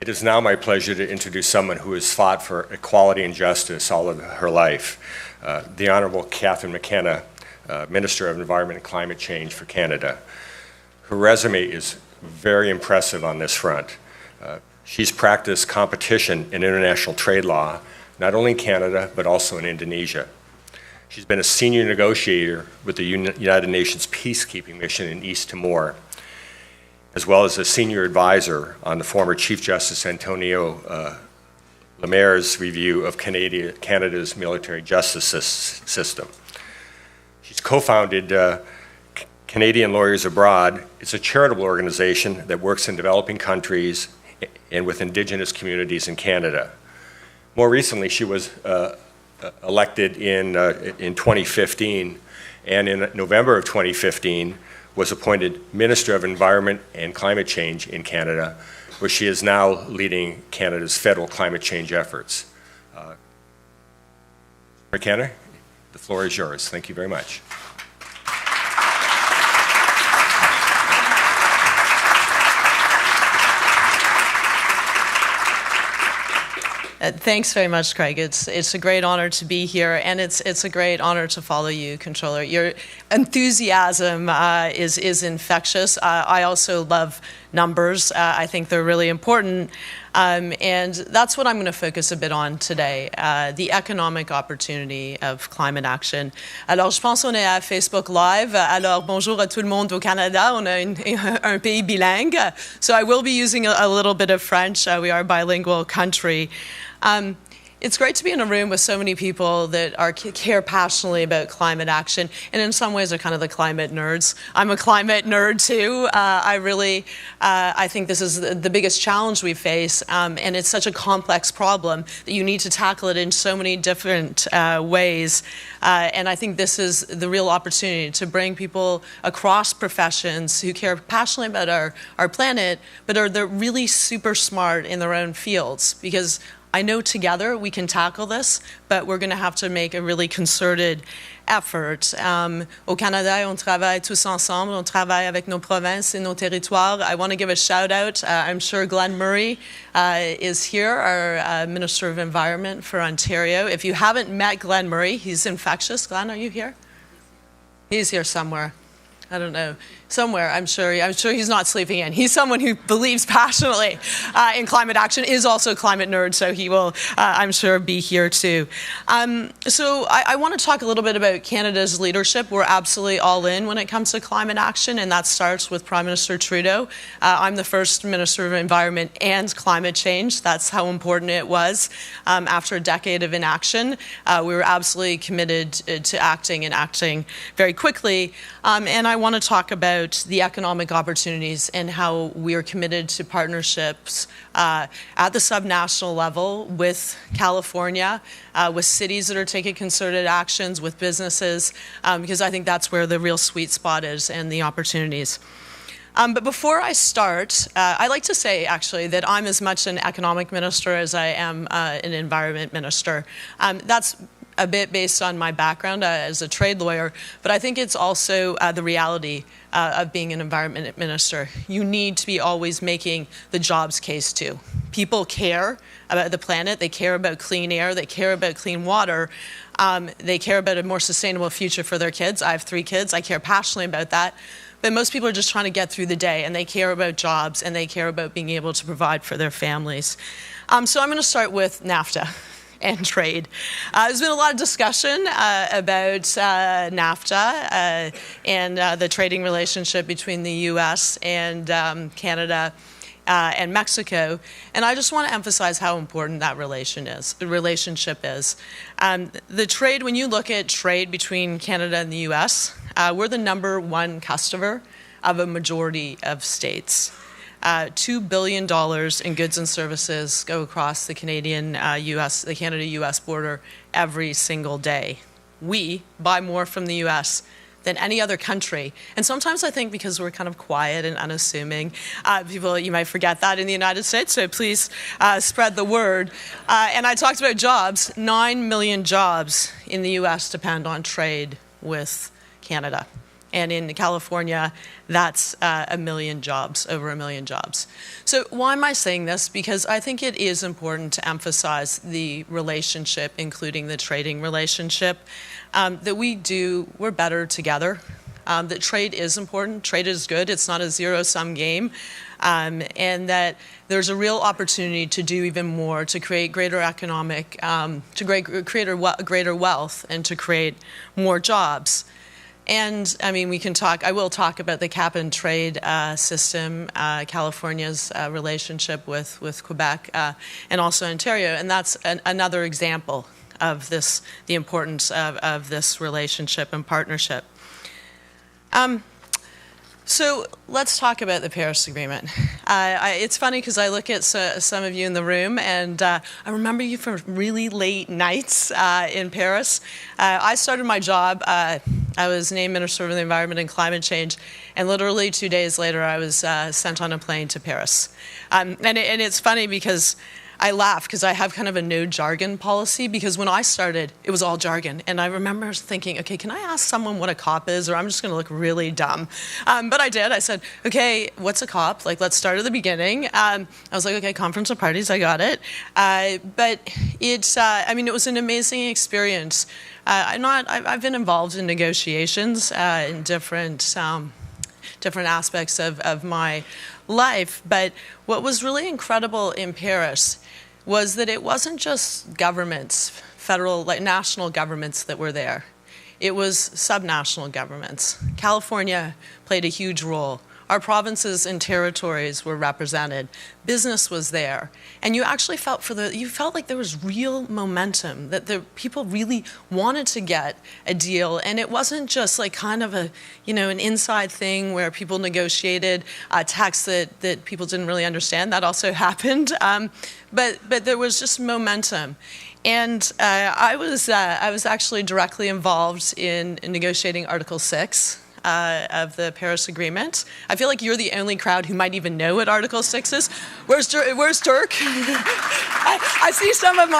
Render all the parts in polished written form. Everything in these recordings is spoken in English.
It is now my pleasure to introduce someone who has fought for equality and justice all of her life, the Honourable Catherine McKenna, Minister of Environment and Climate Change for Canada. Her resume is very impressive on this front. She's practiced competition in international trade law, not only in Canada, but also in Indonesia. She's been a senior negotiator with the United Nations Peacekeeping Mission in East Timor, as well as a senior advisor on the former Chief Justice Antonio Lemaire's review of Canada's military justice system. She's co-founded Canadian Lawyers Abroad. It's a charitable organization that works in developing countries and with Indigenous communities in Canada. More recently, she was elected in 2015, and in November of 2015 was appointed Minister of Environment and Climate Change in Canada, where she is now leading Canada's federal climate change efforts. McKenna, the floor is yours. Thank you very much. Thanks very much, Craig. It's a great honor to be here, and it's a great honor to follow you, Controller. Your enthusiasm is infectious. I also love numbers. I think they're really important, and that's what I'm going to focus a bit on today, the economic opportunity of climate action. Alors, je pense qu'on est à Facebook Live. Alors, bonjour à tout le monde au Canada. On a un pays bilingue, so I will be using a little bit of French. We are a bilingual country. It's great to be in a room with so many people that care passionately about climate action, and in some ways are kind of the climate nerds. I'm a climate nerd too. I think this is the biggest challenge we face, and it's such a complex problem that you need to tackle it in so many different ways. And I think this is the real opportunity to bring people across professions who care passionately about our planet, but they're really super smart in their own fields, because I know together we can tackle this, but we're going to have to make a really concerted effort. Au Canada, on travaille tous ensemble. On travaille avec nos provinces et nos territoires. I want to give a shout out. I'm sure Glenn Murray is here, our Minister of Environment for Ontario. If you haven't met Glenn Murray, he's infectious. Glenn, are you here? He's here somewhere. I don't know, somewhere. I'm sure he's not sleeping in. He's someone who believes passionately in climate action, is also a climate nerd, so he will, I'm sure, be here too. So I want to talk a little bit about Canada's leadership. We're absolutely all in when it comes to climate action, and that starts with Prime Minister Trudeau. I'm the first Minister of Environment and Climate Change. That's how important it was. After a decade of inaction, we were absolutely committed to acting very quickly. And I want to talk about the economic opportunities and how we are committed to partnerships at the subnational level with California, with cities that are taking concerted actions, with businesses, because I think that's where the real sweet spot is and the opportunities. But before I start, I like to say, actually, that I'm as much an economic minister as I am an environment minister. That's a bit based on my background as a trade lawyer, but I think it's also the reality of being an environment minister. You need to be always making the jobs case too. People care about the planet, they care about clean air, they care about clean water, they care about a more sustainable future for their kids. I have 3 kids, I care passionately about that. But most people are just trying to get through the day, and they care about jobs, and they care about being able to provide for their families. So I'm going to start with NAFTA and trade. There's been a lot of discussion about NAFTA and the trading relationship between the U.S. and Canada and Mexico, and I just want to emphasize how important that relationship is. The trade, when you look at trade between Canada and the U.S., we're the #1 customer of a majority of states. $2 billion in goods and services go across the Canada-US border every single day. We buy more from the US than any other country. And sometimes I think because we're kind of quiet and unassuming, you might forget that in the United States, so please spread the word. And I talked about jobs. 9 million jobs in the US depend on trade with Canada. And in California, that's 1 million jobs, over 1 million jobs. So why am I saying this? Because I think it is important to emphasize the relationship, including the trading relationship, that we're better together. That trade is important, trade is good, it's not a zero-sum game, and that there's a real opportunity to do even more, to create greater economic, create greater wealth, and to create more jobs. And I mean, I will talk about the cap and trade system, California's relationship with Quebec, and also Ontario, and that's another example of this, the importance of this relationship and partnership. So let's talk about the Paris Agreement. It's funny because I look at some of you in the room, and I remember you from really late nights in Paris. I started my job, I was named Minister of the Environment and Climate Change, and literally 2 days later I was sent on a plane to Paris. And it's funny because I laugh because I have kind of a no jargon policy, because when I started, it was all jargon. And I remember thinking, okay, can I ask someone what a COP is, or I'm just gonna look really dumb? But I did, I said, okay, what's a COP? Like, let's start at the beginning. I was like, okay, Conference of Parties, I got it. But it's, I mean, it was an amazing experience. I've been involved in negotiations in different aspects of my life, but what was really incredible in Paris was that it wasn't just governments, federal, like national governments that were there. It was subnational governments. California played a huge role. Our provinces and territories were represented. Business was there. And you actually felt like there was real momentum, that the people really wanted to get a deal. And it wasn't just like kind of an inside thing where people negotiated a tax that people didn't really understand. That also happened. But there was just momentum. And I was actually directly involved in negotiating Article 6. Of the Paris Agreement. I feel like you're the only crowd who might even know what Article 6 is. Where's Dirk? I see some of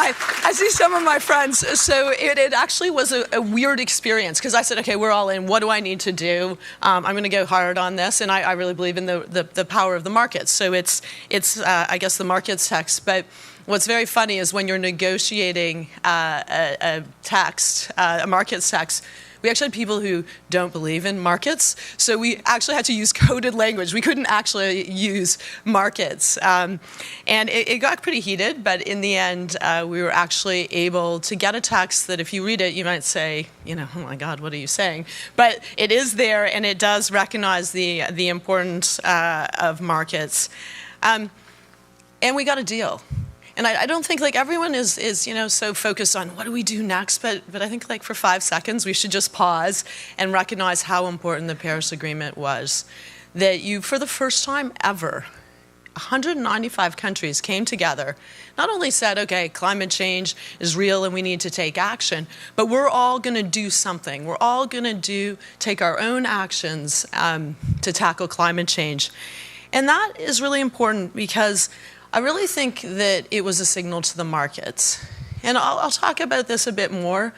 my friends. So it actually was a weird experience, because I said, okay, we're all in. What do I need to do? I'm going to go hard on this, and I really believe in the power of the markets. So it's I guess the markets text, but. What's very funny is when you're negotiating a markets text, we actually had people who don't believe in markets, so we actually had to use coded language. We couldn't actually use markets. And it got pretty heated, but in the end, we were actually able to get a text that if you read it, you might say, oh my God, what are you saying? But it is there, and it does recognize the importance of markets. And we got a deal. And I don't think like everyone is so focused on what do we do next, but I think like for 5 seconds we should just pause and recognize how important the Paris Agreement was. That for the first time ever, 195 countries came together, not only said, okay, climate change is real and we need to take action, but we're all going to do something. We're all going to take our own actions to tackle climate change. And that is really important, because I really think that it was a signal to the markets. And I'll talk about this a bit more,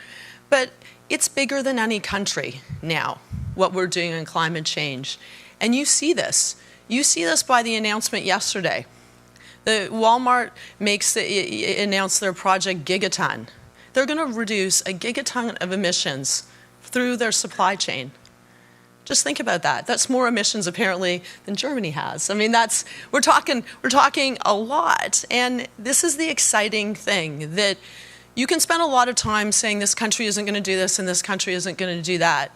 but it's bigger than any country now, what we're doing on climate change. And you see this. You see this by the announcement yesterday. Walmart announced their project Gigaton. They're going to reduce a gigaton of emissions through their supply chain. Just think about that. That's more emissions apparently than Germany has. I mean, we're talking a lot. And this is the exciting thing, that you can spend a lot of time saying this country isn't going to do this and this country isn't going to do that.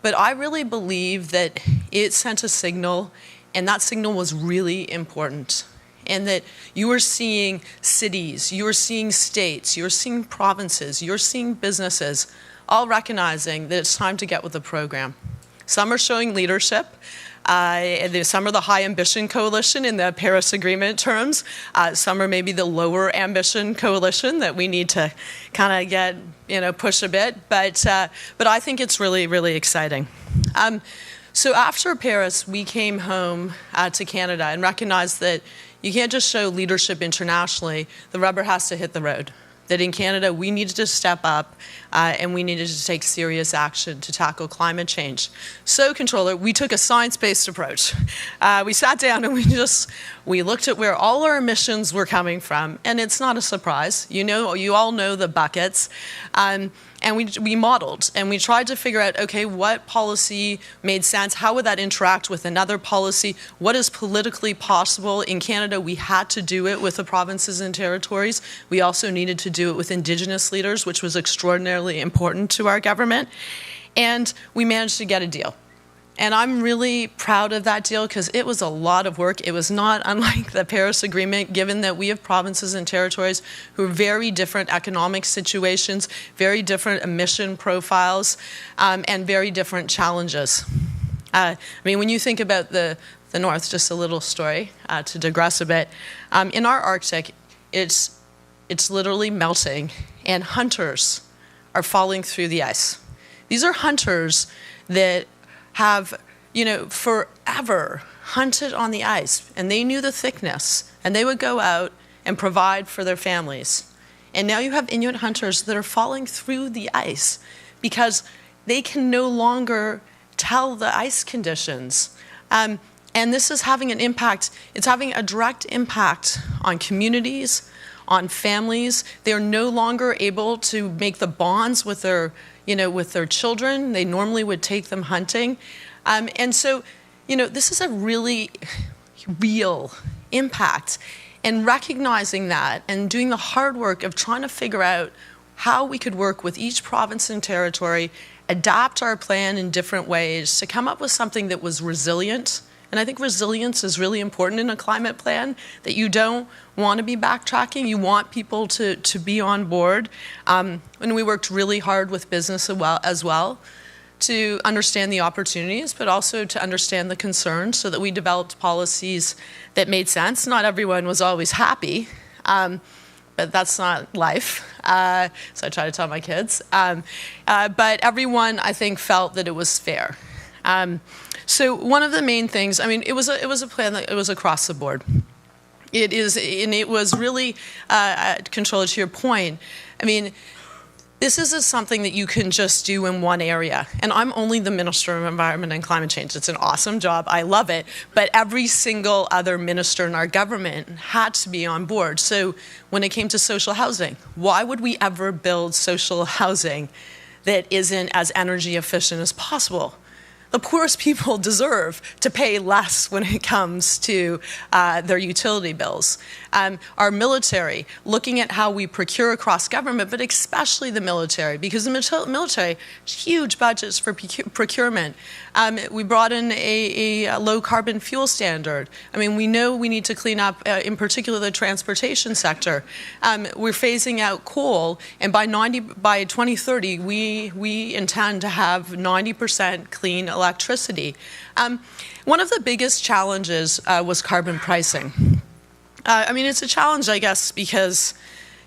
But I really believe that it sent a signal, and that signal was really important. And that you are seeing cities, you are seeing states, you're seeing provinces, you're seeing businesses all recognizing that it's time to get with the program. Some are showing leadership. Some are the high ambition coalition in the Paris Agreement terms. Some are maybe the lower ambition coalition that we need to kind of get, push a bit. But I think it's really, really exciting. So after Paris, we came home to Canada and recognized that you can't just show leadership internationally. The rubber has to hit the road. that in Canada we needed to step up and we needed to take serious action to tackle climate change. So, Controller, we took a science-based approach. We sat down and we looked at where all our emissions were coming from, and it's not a surprise. You all know the buckets. And we modeled, and we tried to figure out, okay, what policy made sense? How would that interact with another policy? What is politically possible? In Canada, we had to do it with the provinces and territories. We also needed to do it with Indigenous leaders, which was extraordinarily important to our government. And we managed to get a deal. And I'm really proud of that deal because it was a lot of work. It was not unlike the Paris Agreement, given that we have provinces and territories who are very different economic situations, very different emission profiles, and very different challenges. When you think about the North, just a little story to digress a bit. In our Arctic, it's literally melting, and hunters are falling through the ice. These are hunters that have, forever hunted on the ice, and they knew the thickness, and they would go out and provide for their families. And now you have Inuit hunters that are falling through the ice because they can no longer tell the ice conditions. And this is having an impact. It's having a direct impact on communities, on families. They're no longer able to make the bonds with their children. They normally would take them hunting. And so, this is a really real impact. And recognizing that and doing the hard work of trying to figure out how we could work with each province and territory, adapt our plan in different ways to come up with something that was resilient. And I think resilience is really important in a climate plan, that you don't want to be backtracking. You want people to be on board. And we worked really hard with business as well to understand the opportunities, but also to understand the concerns so that we developed policies that made sense. Not everyone was always happy, but that's not life. So I try to tell my kids. But everyone, I think, felt that it was fair. So one of the main things, it was a plan that it was across the board. It is, and it was really, Controller, to your point, this isn't something that you can just do in one area. And I'm only the Minister of Environment and Climate Change. It's an awesome job. I love it. But every single other minister in our government had to be on board. So when it came to social housing, why would we ever build social housing that isn't as energy efficient as possible? The poorest people deserve to pay less when it comes to their utility bills. Our military, looking at how we procure across government, but especially the military, because the military has huge budgets for procurement. We brought in a low carbon fuel standard. We know we need to clean up, in particular, the transportation sector. We're phasing out coal, and by 2030, we intend to have 90% clean electricity. One of the biggest challenges was carbon pricing. It's a challenge, I guess, because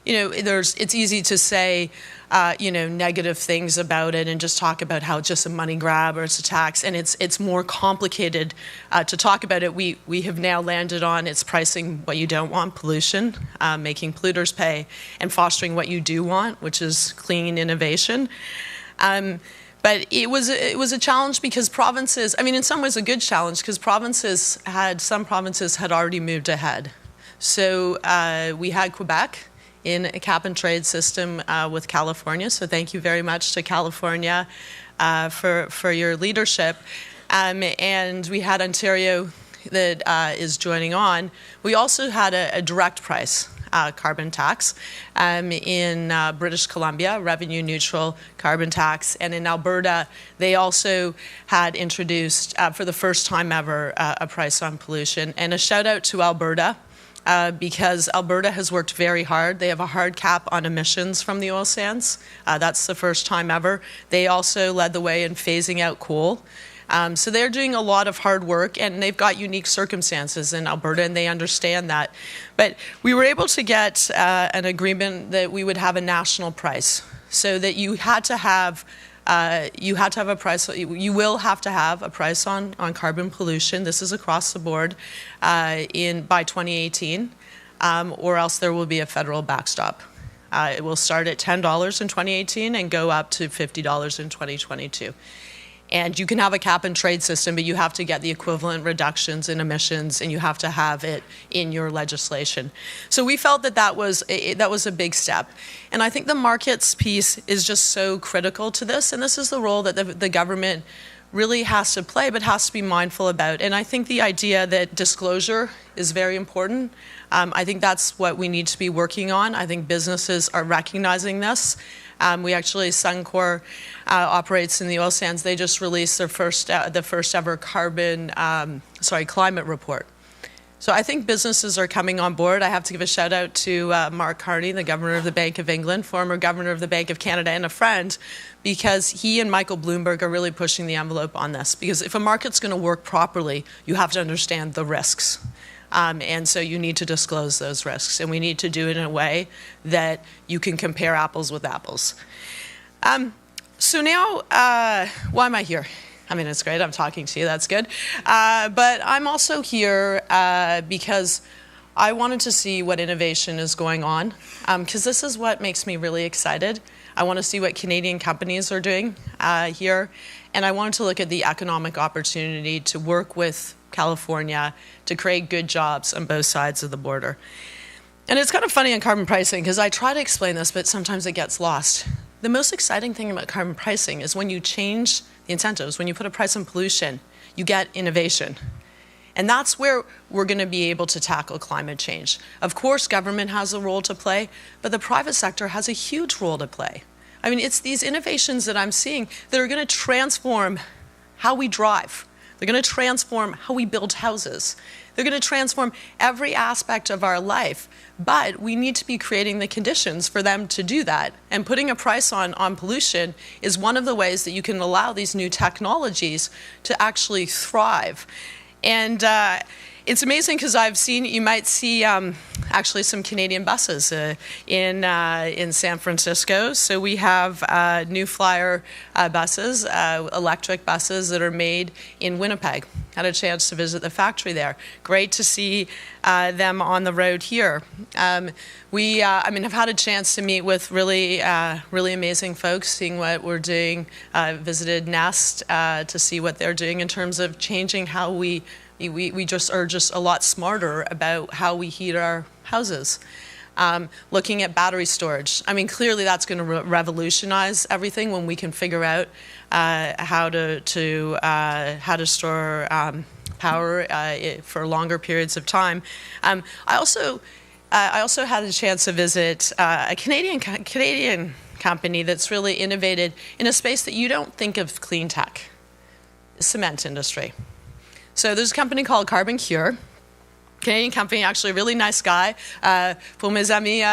it's easy to say negative things about it and just talk about how it's just a money grab or it's a tax, and it's more complicated to talk about it. We have now landed on it's pricing what you don't want, pollution, making polluters pay, and fostering what you do want, which is clean innovation. But it was a challenge because provinces, in some ways a good challenge, because some provinces had already moved ahead. So we had Quebec in a cap and trade system with California. So thank you very much to California for your leadership. And we had Ontario that is joining on. We also had a direct price carbon tax in British Columbia, revenue neutral carbon tax, and in Alberta they also had introduced for the first time ever a price on pollution. And a shout out to Alberta because Alberta has worked very hard. They have a hard cap on emissions from the oil sands. That's the first time ever. They also led the way in phasing out coal. So they're doing a lot of hard work, and they've got unique circumstances in Alberta, and they understand that. But we were able to get an agreement that we would have a national price, so that you had to have a price. You will have to have a price on carbon pollution. This is across the board by 2018, or else there will be a federal backstop. It will start at $10 in 2018 and go up to $50 in 2022. And you can have a cap and trade system, but you have to get the equivalent reductions in emissions, and you have to have it in your legislation. So we felt that that was a big step. And I think the markets piece is just so critical to this, and this is the role that the government really has to play, but has to be mindful about. And I think the idea that disclosure is very important. I think that's what we need to be working on. I think businesses are recognizing this. We actually, Suncor operates in the oil sands. They just released their the first ever climate report. So I think businesses are coming on board. I have to give a shout out to Mark Carney, the Governor of the Bank of England, former Governor of the Bank of Canada, and a friend, because he and Michael Bloomberg are really pushing the envelope on this. Because if a market's going to work properly, you have to understand the risks. And so you need to disclose those risks, and we need to do it in a way that you can compare apples with apples. So now, why am I here? I mean, it's great, I'm talking to you, that's good. But I'm also here because I wanted to see what innovation is going on, because this is what makes me really excited. I want to see what Canadian companies are doing here, and I wanted to look at the economic opportunity to work with California to create good jobs on both sides of the border. And it's kind of funny on carbon pricing, because I try to explain this, but sometimes it gets lost. The most exciting thing about carbon pricing is when you change the incentives, when you put a price on pollution, you get innovation. And that's where we're going to be able to tackle climate change. Of course, government has a role to play, but the private sector has a huge role to play. I mean, it's these innovations that I'm seeing that are going to transform how we drive. They're going to transform how we build houses. They're going to transform every aspect of our life. But we need to be creating the conditions for them to do that. And putting a price on pollution is one of the ways that you can allow these new technologies to actually thrive. And it's amazing, because you might see actually some Canadian buses in San Francisco. So we have New Flyer buses, electric buses that are made in Winnipeg. Had a chance to visit the factory there. Great to see them on the road here. I've had a chance to meet with really amazing folks, seeing what we're doing. Visited Nest to see what they're doing in terms of changing how we just are just a lot smarter about how we heat our houses. Looking at battery storage. I mean, clearly that's going to revolutionize everything when we can figure out how to store power for longer periods of time. I also had a chance to visit a Canadian company that's really innovated in a space that you don't think of clean tech, the cement industry. So there's a company called Carbon Cure, Canadian company, actually a really nice guy. Pour mes amis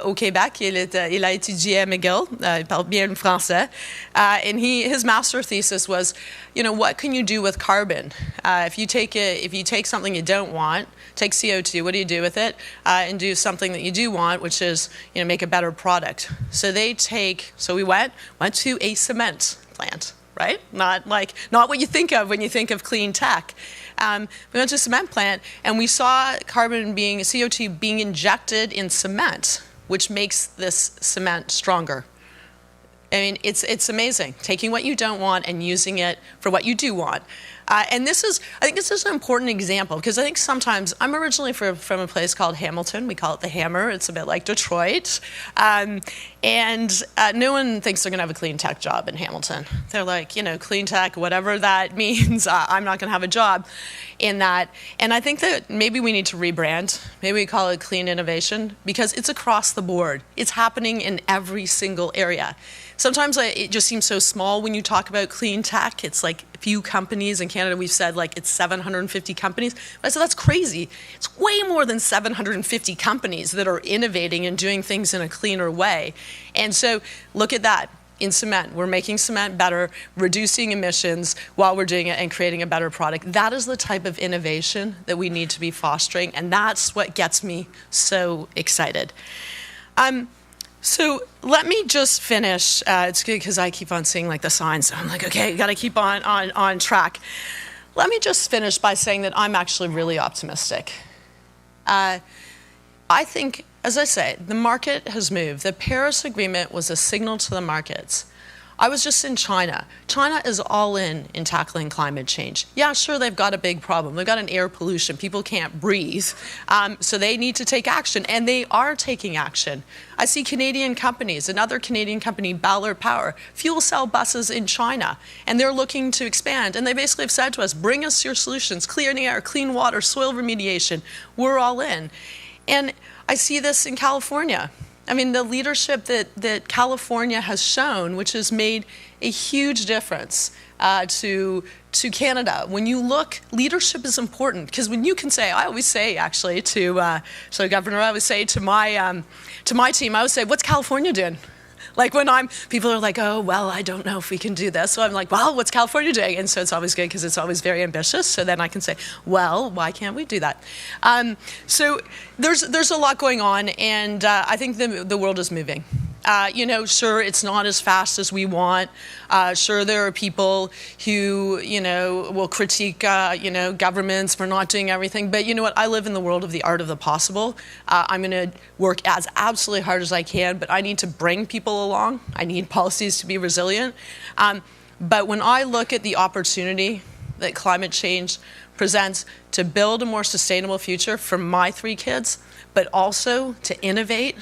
au Québec, il a étudié à McGill, il parle bien le français. And his master thesis was, what can you do with carbon? If you take something you don't want, take CO2, what do you do with it? And do something that you do want, which is, make a better product. So we went to a cement plant. Right? Not what you think of when you think of clean tech. We went to a cement plant, and we saw CO2 being injected in cement, which makes this cement stronger. I mean, it's amazing, taking what you don't want and using it for what you do want. And I think this is an important example, because I think sometimes, I'm originally from a place called Hamilton. We call it the Hammer. It's a bit like Detroit. And no one thinks they're going to have a clean tech job in Hamilton. They're like, clean tech, whatever that means, I'm not going to have a job in that. And I think that maybe we need to rebrand. Maybe we call it clean innovation, because it's across the board. It's happening in every single area. Sometimes it just seems so small when you talk about clean tech. It's like a few companies. In Canada, we've said it's 750 companies. But I said, that's crazy. It's way more than 750 companies that are innovating and doing things in a cleaner way. And so look at that. In cement, we're making cement better, reducing emissions while we're doing it and creating a better product. That is the type of innovation that we need to be fostering, and that's what gets me so excited. So let me just finish. It's good because I keep on seeing the signs. So I'm like, okay, got to keep on track. Let me just finish by saying that I'm actually really optimistic. I I think, as I say, the market has moved. The Paris Agreement was a signal to the markets. I was just in China. China is all in tackling climate change. Yeah, sure, they've got a big problem. They've got an air pollution. People can't breathe. So they need to take action, and they are taking action. I see Canadian companies, another Canadian company, Ballard Power, fuel cell buses in China, and they're looking to expand. And they basically have said to us, bring us your solutions, clean air, clean water, soil remediation. We're all in. And I see this in California. I mean, the leadership that California has shown, which has made a huge difference to Canada. When you look, leadership is important, because when you can say, I always say actually to, so Governor, I always say to my team, I always say, what's California doing? Like when people are like, oh, well, I don't know if we can do this. So I'm like, well, what's California doing? And so it's always good because it's always very ambitious. So then I can say, well, why can't we do that? So there's a lot going on, and I think the world is moving. You know, sure, it's not as fast as we want. Sure, there are people who, you know, will critique, you know, governments for not doing everything. But you know what? I live in the world of the art of the possible. I'm going to work as absolutely hard as I can, but I need to bring people along. I need policies to be resilient. But when I look at the opportunity that climate change presents to build a more sustainable future for my 3 kids, but also to innovate,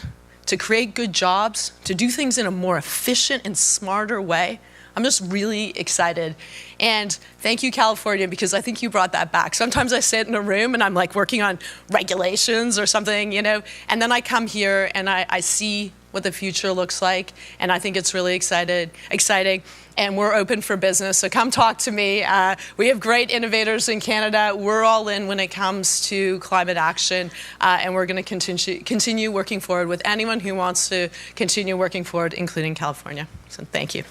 to create good jobs, to do things in a more efficient and smarter way, I'm just really excited. And thank you, California, because I think you brought that back. Sometimes I sit in a room and I'm like working on regulations or something, you know, and then I come here and I see what the future looks like, and I think it's really exciting, and we're open for business, so come talk to me. We have great innovators in Canada. We're all in when it comes to climate action, and we're going to continue working forward with anyone who wants to continue working forward, including California. So thank you.